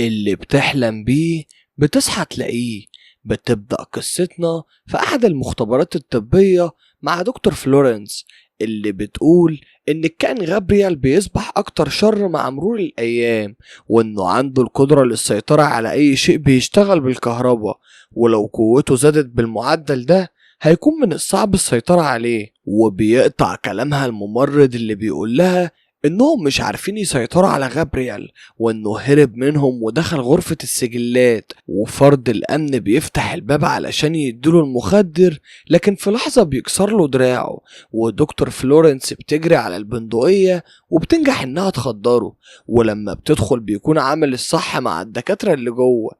اللي بتحلم بيه بتصحى تلاقيه. بتبدأ قصتنا في أحد المختبرات الطبية مع دكتور فلورنس اللي بتقول إن الكائن غابريال بيصبح أكتر شر مع مرور الأيام، وإنه عنده القدرة للسيطرة على أي شيء بيشتغل بالكهرباء، ولو قوته زادت بالمعدل ده هيكون من الصعب السيطرة عليه. وبيقطع كلامها الممرض اللي بيقول لها انهم مش عارفين يسيطروا على غابريال، وانه هرب منهم ودخل غرفة السجلات، وفرد الامن بيفتح الباب علشان يديله المخدر، لكن في لحظة بيكسر له دراعه، ودكتور فلورنس بتجري على البندقية وبتنجح انها تخدره. ولما بتدخل بيكون عامل الصح مع الدكاترة اللي جوه.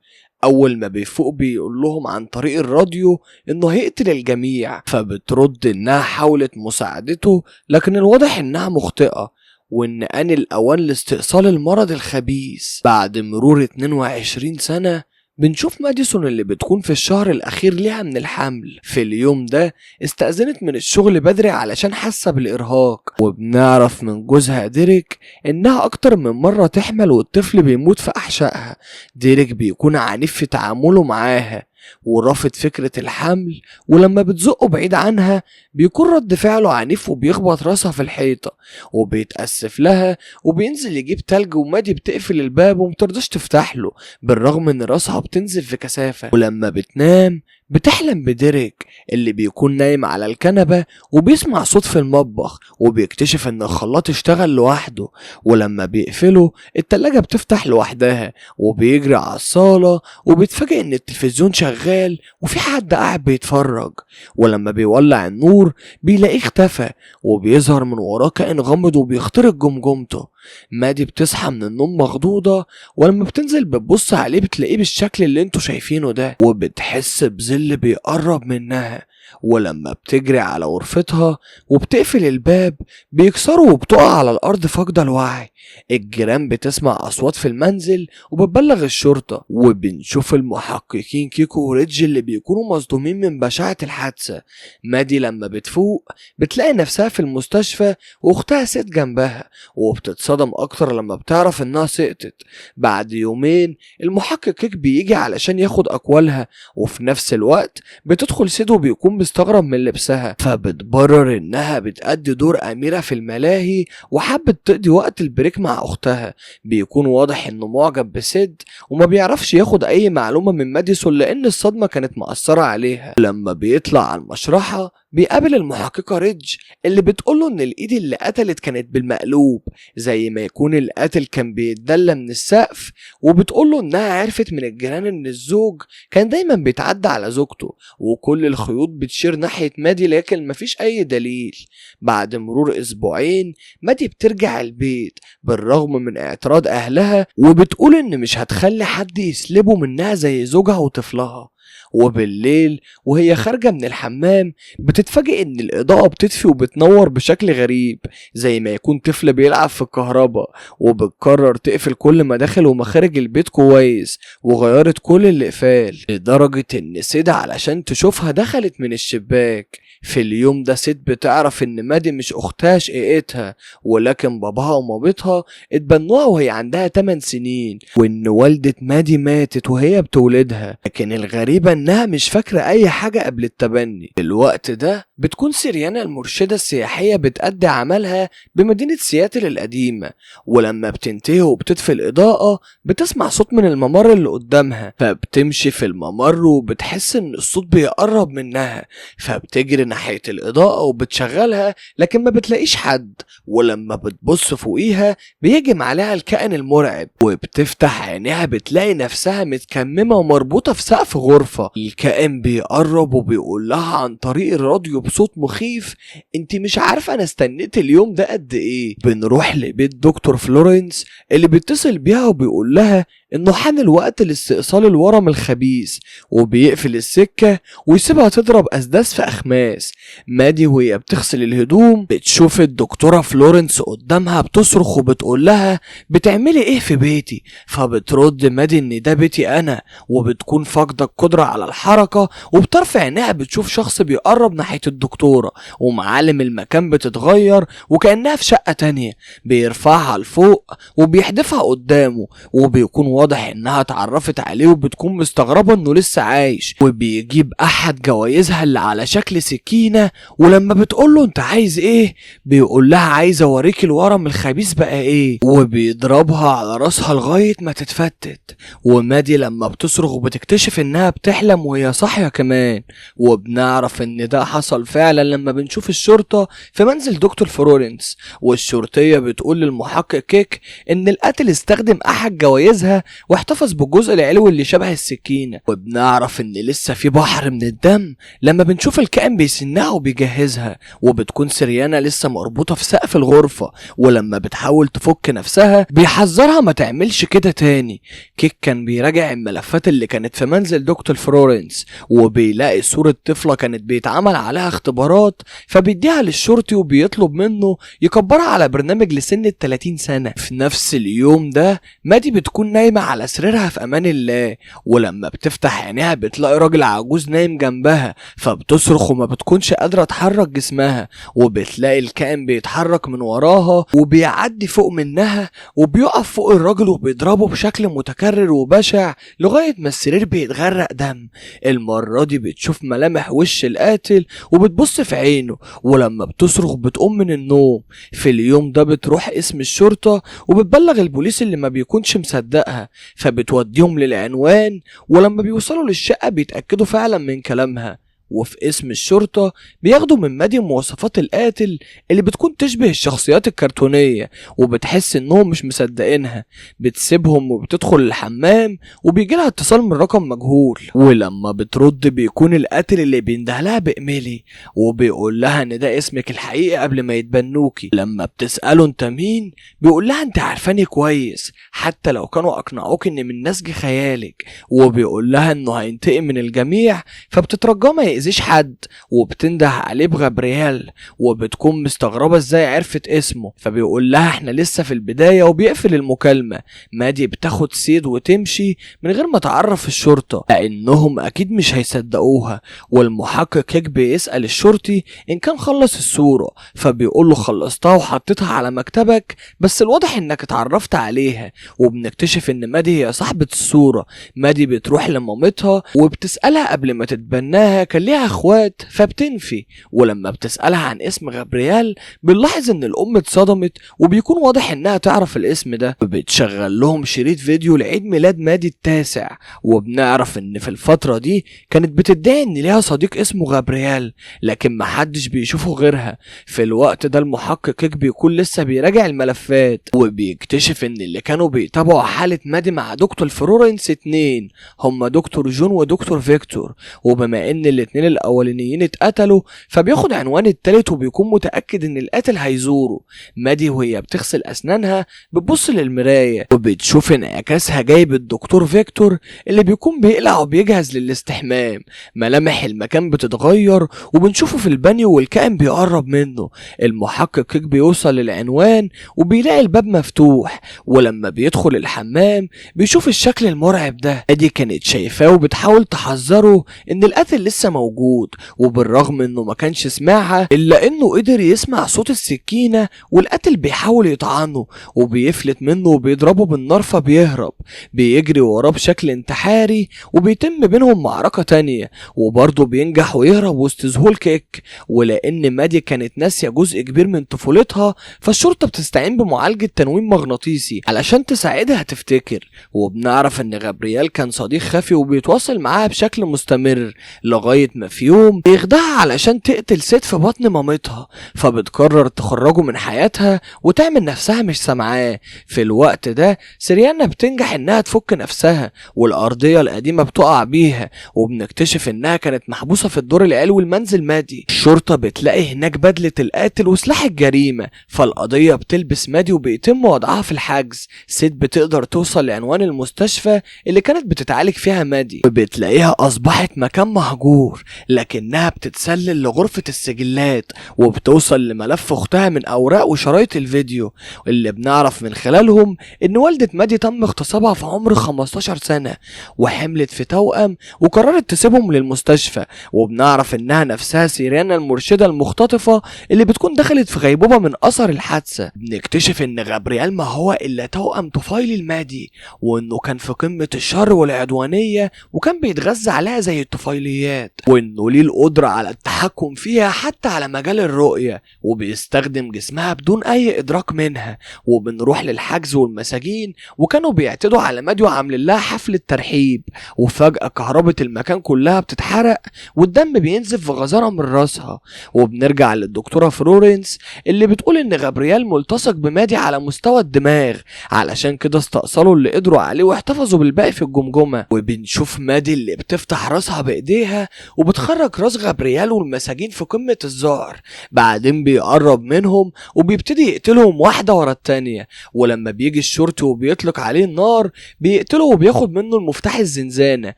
اول ما بيفوق بيقول لهم عن طريق الراديو انه هيقتل الجميع، فبترد انها حاولت مساعدته لكن الواضح انها مخطئة، وإن آن الأوان لاستئصال المرض الخبيث. بعد مرور 22 سنة بنشوف ماديسون اللي بتكون في الشهر الأخير ليها من الحمل. في اليوم ده استأذنت من الشغل بدري علشان حاسة بالإرهاق، وبنعرف من جوزها ديريك إنها أكتر من مرة تحمل والطفل بيموت في أحشائها. ديريك بيكون عنيف في تعامله معاها ورافض فكرة الحمل، ولما بتزقه بعيد عنها بيكون رد فعله عنيف وبيخبط راسها في الحيطة، وبيتأسف لها وبينزل يجيب تلج، ومادي بتقفل الباب ومترضاش تفتح له بالرغم ان راسها بتنزل في كثافة. ولما بتنام بتحلم بديريك اللي بيكون نايم على الكنبة وبيسمع صوت في المطبخ، وبيكتشف ان الخلاط اشتغل لوحده، ولما بيقفله التلاجة بتفتح لوحدها، وبيجري على الصالة وبيتفاجئ ان التلفزيون شغال وفي حد قاعد بيتفرج. ولما بيولع النور بيلاقيه اختفى، وبيظهر من وراه كائن غامض وبيخترق جمجمته. مادي بتصحى من النوم مخضوضة، ولما بتنزل بتبص عليه بتلاقيه بالشكل اللي انتوا شايفينه ده، وبتحس بظل بيقرب منها. ولما بتجري على غرفتها وبتقفل الباب بيكسره وبتقع على الارض فاقدة الوعي. الجيران بتسمع اصوات في المنزل وبتبلغ الشرطة، وبنشوف المحققين كيكو وريدج اللي بيكونوا مصدومين من بشاعة الحادثة. مادي لما بتفوق بتلاقي نفسها في المستشفى واختها ست جنبها، وبتتصدم اكتر لما بتعرف انها سقطت. بعد يومين المحقق كيك بيجي علشان ياخد اقوالها، وفي نفس الوقت بتدخل سيد وبيكون مستغرب من لبسها، فبتبرر انها بتأدي دور اميرة في الملاهي وحبت تقضي وقت البريك مع اختها. بيكون واضح انه معجب بسيد وما بيعرفش ياخد اي معلومة من ماديسون لان الصدمة كانت مأثرة عليها. لما بيطلع على المشرحة بيقابل المحققة ريدج اللي بتقوله ان الايد اللي قتلت كانت بالمقلوب، زي ما يكون القاتل كان بيتدلى من السقف، وبتقوله انها عرفت من الجيران ان الزوج كان دايما بيتعدى على زوجته، وكل الخيوط بتشير ناحية مادي لكن مفيش اي دليل. بعد مرور اسبوعين مادي بترجع البيت بالرغم من اعتراض اهلها، وبتقول ان مش هتخلي حد يسلبه منها زي زوجها وطفلها. وبالليل وهي خارجة من الحمام بتتفاجئ ان الاضاءة بتطفي وبتنور بشكل غريب زي ما يكون طفل بيلعب في الكهرباء، وبتقرر تقفل كل مداخل ومخارج البيت كويس وغيرت كل الاقفال، لدرجة ان سيد علشان تشوفها دخلت من الشباك. في اليوم ده سيد بتعرف ان مادي مش اختها شقيقتها، ولكن باباها ومامتها اتبنوها وهي عندها 8 سنين، وان والدة مادي ماتت وهي بتولدها، لكن الغريبة انها مش فاكرة اي حاجة قبل التبني. الوقت ده بتكون سيريانا المرشدة السياحية بتأدي عملها بمدينة سياتل القديمة، ولما بتنتهي وبتطفي الإضاءة بتسمع صوت من الممر اللي قدامها، فبتمشي في الممر وبتحس ان الصوت بيقرب منها، فبتجري ناحية الإضاءة وبتشغلها لكن ما بتلاقيش حد. ولما بتبص فوقيها بيهجم عليها الكائن المرعب، وبتفتح عينيها بتلاقي نفسها متكممة ومربوطة في سقف غرفة. الكائن بيقرب وبيقول لها عن طريق الراديو بصوت مخيف: انت مش عارفة انا استنيت اليوم ده قد ايه. بنروح لبيت دكتور فلورنس اللي بيتصل بيها وبيقول لها انه حان الوقت لاستئصال الورم الخبيث، وبيقفل السكة ويسيبها تضرب اسداس في اخماس. مادي وهي بتغسل الهدوم بتشوف الدكتورة فلورنس قدامها بتصرخ وبتقول لها بتعملي ايه في بيتي؟ فبترد مادي ان ده بيتي انا، وبتكون فاقدة القدرة على الحركة، وبترفع عينيها بتشوف شخص بيقرب ناحية الدكتورة، ومعالم المكان بتتغير وكأنها في شقة تانية. بيرفعها لفوق وبيحدفها قدامه، وبيكون واضح انها اتعرفت عليه وبتكون مستغربة انه لسه عايش، وبيجيب احد جوايزها اللي على شكل سكينة، ولما بتقوله انت عايز ايه بيقول لها عايز اوريك الورم الخبيث بقى ايه، وبيضربها على راسها لغاية ما تتفتت. ومادي لما بتصرخ بتكتشف انها بتحلم وهي صاحية كمان، وبنعرف ان ده حصل فعلا لما بنشوف الشرطة في منزل دكتور فلورنس، والشرطية بتقول للمحقق كيك ان القاتل استخدم احد جوايزها واحتفظ بالجزء العلوي اللي شبه السكينة. وبنعرف ان لسه في بحر من الدم لما بنشوف الكائن بيسنها وبيجهزها، وبتكون سريانا لسه مربوطة في سقف الغرفة، ولما بتحاول تفك نفسها بيحذرها ما تعملش كده تاني. كيك كان بيراجع الملفات اللي كانت في منزل دكتور فلورنس، وبيلاقي صورة طفلة كانت بيتعمل عليها اختبارات، فبيديها للشرطي وبيطلب منه يكبرها على برنامج لسن 30 سنة. في نفس اليوم ده مادي بتكون نايمة على سريرها في امان الله، ولما بتفتح عينيها بتلاقي راجل عجوز نايم جنبها، فبتصرخ وما بتكونش قادرة تحرك جسمها، وبتلاقي الكائن بيتحرك من وراها وبيعدي فوق منها وبيقف فوق الراجل وبيضربه بشكل متكرر وبشع لغاية ما السرير بيتغرق دم. المرة دي بتشوف ملامح وش القاتل وبتبص في عينه، ولما بتصرخ بتقوم من النوم. في اليوم ده بتروح اسم الشرطة وبتبلغ البوليس اللي ما بيكونش مصدقها، فبتوديهم للعنوان، ولما بيوصلوا للشقة بيتأكدوا فعلا من كلامها. وفي اسم الشرطة بياخدوا من مادي مواصفات القاتل اللي بتكون تشبه الشخصيات الكرتونية، وبتحس انهم مش مصدقينها. بتسيبهم وبتدخل الحمام وبيجيلها اتصال من رقم مجهول، ولما بترد بيكون القاتل اللي بيندهلها بإيميلي، وبيقول لها ان ده اسمك الحقيقي قبل ما يتبنوكي. لما بتسأله انت مين بيقول لها انت عارفاني كويس حتى لو كانوا اقنعوك ان من نسج خيالك، وبيقول لها انه هينتقم من الجميع، فبتترجاه ما يأذيش حد، وبتنده عليه بغابرييل، وبتكون مستغربة ازاي عرفت اسمه، فبيقول لها احنا لسه في البداية وبيقفل المكالمة. مادي بتاخد سيد وتمشي من غير ما تعرف الشرطة لانهم اكيد مش هيصدقوها. والمحقق كيك بيسأل الشرطي ان كان خلص الصورة، فبيقول له خلصتها وحطيتها على مكتبك، بس الواضح انك اتعرفت عليها. وبنكتشف ان مادي هي صاحبة الصورة. مادي بتروح لمامتها وبتسألها قبل ما تتبناها كان ليها اخوات، فبتنفي. ولما بتسألها عن اسم غابرييل بنلاحظ ان الام اتصدمت، وبيكون واضح انها تعرف الاسم ده. بتشغل لهم شريط فيديو لعيد ميلاد مادي التاسع، وبنعرف ان في الفترة دي كانت بتدعي ان ليها صديق اسمه غابرييل، لكن محدش بيشوفه غيرها. في الوقت ده المحقق كيك بيكون لسه بيراجع الملفات، وبيكتشف ان اللي كانوا بيتابعوا حالة مادي مع دكتور فلورنس اتنين، هما دكتور جون ودكتور فيكتور. وبما ان الاتنين الاولانيين اتقتلوا فبياخد عنوان التالت، وبيكون متأكد ان القاتل هيزوره. مادي وهي بتغسل اسنانها بتبص للمراية وبتشوف انعكاسها جايب الدكتور فيكتور اللي بيكون بيقلع وبيجهز للاستحمام. ملامح المكان بتتغير وبنشوفه في البانيو والكائن بيقرب منه. المحقق كيك بيوصل للعنوان وبيلاقي الباب مفتوح، ولما بيدخل الحمام بيشوف الشكل المرعب ده. ادي كانت شايفاه وبتحاول تحذره ان القاتل لسه موجود، وبالرغم انه ما كانش سمعها الا انه قدر يسمع صوت السكينة والقاتل بيحاول يطعنه وبيفلت منه وبيضربه بالنار فبيهرب. بيجري وراه بشكل انتحاري وبيتم بينهم معركة تانية، وبرضه بينجح ويهرب وسط ذهول كيك. ولان مادي كانت ناسية جزء كبير من طفولتها فالشرطة بتستعين بمعالجة تنويم مغناطيسي علشان تساعدها تفتكر. وبنعرف ان غابرييل كان صديق خفي وبيتواصل معاها بشكل مستمر لغاية ما في يوم بيخدعها علشان تقتل سيد في بطن مامتها، فبتقرر تخرجه من حياتها وتعمل نفسها مش سامعاه. في الوقت ده سريانا بتنجح انها تفك نفسها والارضية القديمة بتقع بيها، وبنكتشف انها كانت محبوسة في الدور العلوي المنزل مادي. الشرطة بتلاقي هناك بدلة القاتل وسلاح الجريمة، فالقضية بتلبس مادي وبيتم وضعها في الحجز. سيد بتقدر توصل لعنوان المستشفى اللي كانت بتتعالج فيها مادي، وبتلاقيها اصبحت مكان مهجور. النار، لكنها بتتسلل لغرفة السجلات وبتوصل لملف اختها من اوراق وشرايط الفيديو اللي بنعرف من خلالهم ان والدة مادي تم اغتصابها في عمر 15 سنة وحملت في توأم وقررت تسيبهم للمستشفى. وبنعرف انها نفسها سيريانا المرشدة المختطفة اللي بتكون دخلت في غيبوبة من اثر الحادثة. بنكتشف ان غابرييل ما هو الا توأم طفيلي المادي، وانه كان في قمة الشر والعدوانية وكان بيتغذى عليها زي الطفيليات، وانه ليه القدرة على التحكم فيها حتى على مجال الرؤية، وبيستخدم جسمها بدون اي ادراك منها. وبنروح للحجز والمساجين وكانوا بيعتدوا على مادي وعاملين لها حفلة ترحيب، وفجأة كهربة المكان كلها بتتحرق والدم بينزف في غزارة من راسها. وبنرجع للدكتورة فلورنس اللي بتقول ان غابرييل ملتصق بمادي على مستوى الدماغ، علشان كده استأصلوا اللي قدروا عليه واحتفظوا بالباقي في الجمجمة. وبنشوف مادي اللي بتفتح راسها بايديها وبتخرج راس غابرييل والمساجين في قمة الذعر، بعدين بيقرب منهم وبيبتدي يقتلهم واحدة ورا التانية. ولما بيجي الشرطي وبيطلق عليه النار بيقتله وبياخد منه المفتاح الزنزانة.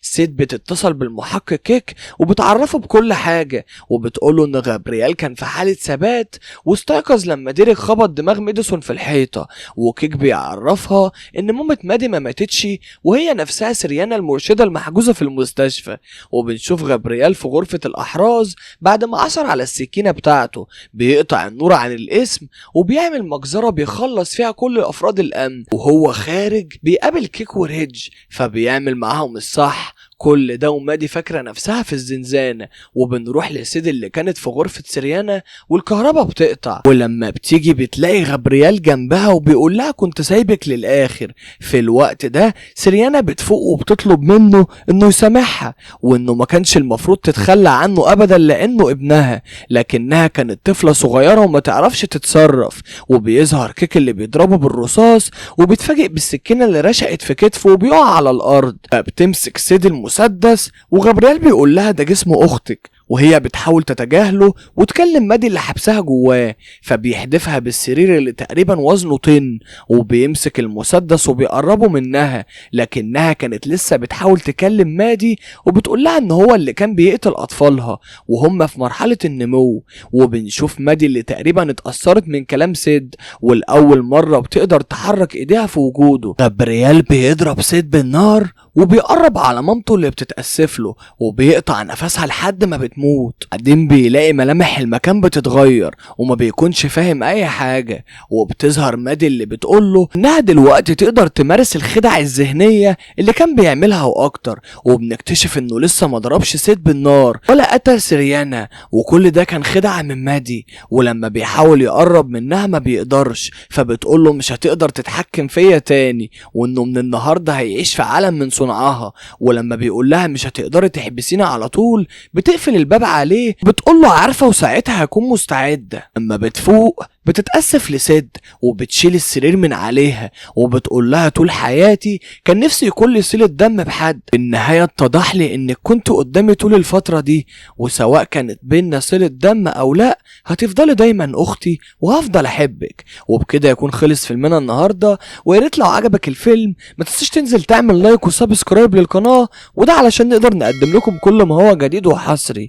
سيد بتتصل بالمحقق كيك وبتعرفه بكل حاجة، وبتقوله ان غابرييل كان في حالة ثبات واستيقظ لما ديريك خبط دماغ ميديسون في الحيطة. وكيك بيعرفها ان مامة مادي ما ماتتش وهي نفسها سيريانا المرشدة المحجوزة في المستشفى. وبنشوف غابرييل في غرفة الأحراز بعد ما عثر على السكينة بتاعته بيقطع النور عن الاسم وبيعمل مجزرة بيخلص فيها كل أفراد الأمن. وهو خارج بيقابل كيك وريدج فبيعمل معاهم الصح. كل ده ومادي فاكرة نفسها في الزنزانة. وبنروح لسيد اللي كانت في غرفة سيريانا والكهرباء بتقطع، ولما بتيجي بتلاقي غابرييل جنبها وبيقول لها كنت سايبك للآخر. في الوقت ده سيريانا بتفوق وبتطلب منه انه يسامحها وانه ما كانش المفروض تتخلى عنه ابدا لانه ابنها، لكنها كانت طفلة صغيرة وما تعرفش تتصرف. وبيظهر كيك اللي بيضربه بالرصاص وبيتفاجئ بالسكينة اللي رشقت في كتفه وبيقع على الارض. فبتمسك سيد المسدس وغابرييل بيقول لها ده جسم اختك، وهي بتحاول تتجاهله وتكلم مادي اللي حبسها جواه. فبيحدفها بالسرير اللي تقريبا وزنه طن وبيمسك المسدس وبيقربه منها، لكنها كانت لسه بتحاول تكلم مادي وبتقول لها ان هو اللي كان بيقتل اطفالها وهم في مرحلة النمو. وبنشوف مادي اللي تقريبا اتأثرت من كلام سيد والأول مرة بتقدر تحرك ايديها في وجوده. غابرييل بيضرب سيد بالنار وبيقرب على مامته اللي بتتأسف له وبيقطع نفسها لحد ما بتموت. بعدين بيلاقي ملامح المكان بتتغير وما بيكونش فاهم اي حاجة. وبتظهر مادي اللي بتقوله انها دلوقتي تقدر تمارس الخدع الذهنية اللي كان بيعملها واكتر. وبنكتشف انه لسه ما ضربش سيد بالنار ولا قتل سيريانا، وكل ده كان خدعة من مادي. ولما بيحاول يقرب منها ما بيقدرش، فبتقوله مش هتقدر تتحكم فيا تاني وانه من النهاردة هيعيش في عالم من صنعها. ولما بيقول لها مش هتقدري تحبسينا على طول بتقفل الباب عليه. بتقوله عارفة وساعتها هكون مستعدة. اما بتفوق بتتأسف لسيد وبتشيل السرير من عليها وبتقول لها طول حياتي كان نفسي يكون لي صلة دم بحد. في النهاية اتضح لي انك كنت قدامي طول الفترة دي، وسواء كانت بينا صلة دم او لا هتفضلي دايما اختي وهفضل احبك. وبكده يكون خلص فيلمنا النهاردة. وياريت لو عجبك الفيلم ما تنساش تنزل تعمل لايك وسبسكرايب للقناة، وده علشان نقدر نقدم لكم كل ما هو جديد وحصري.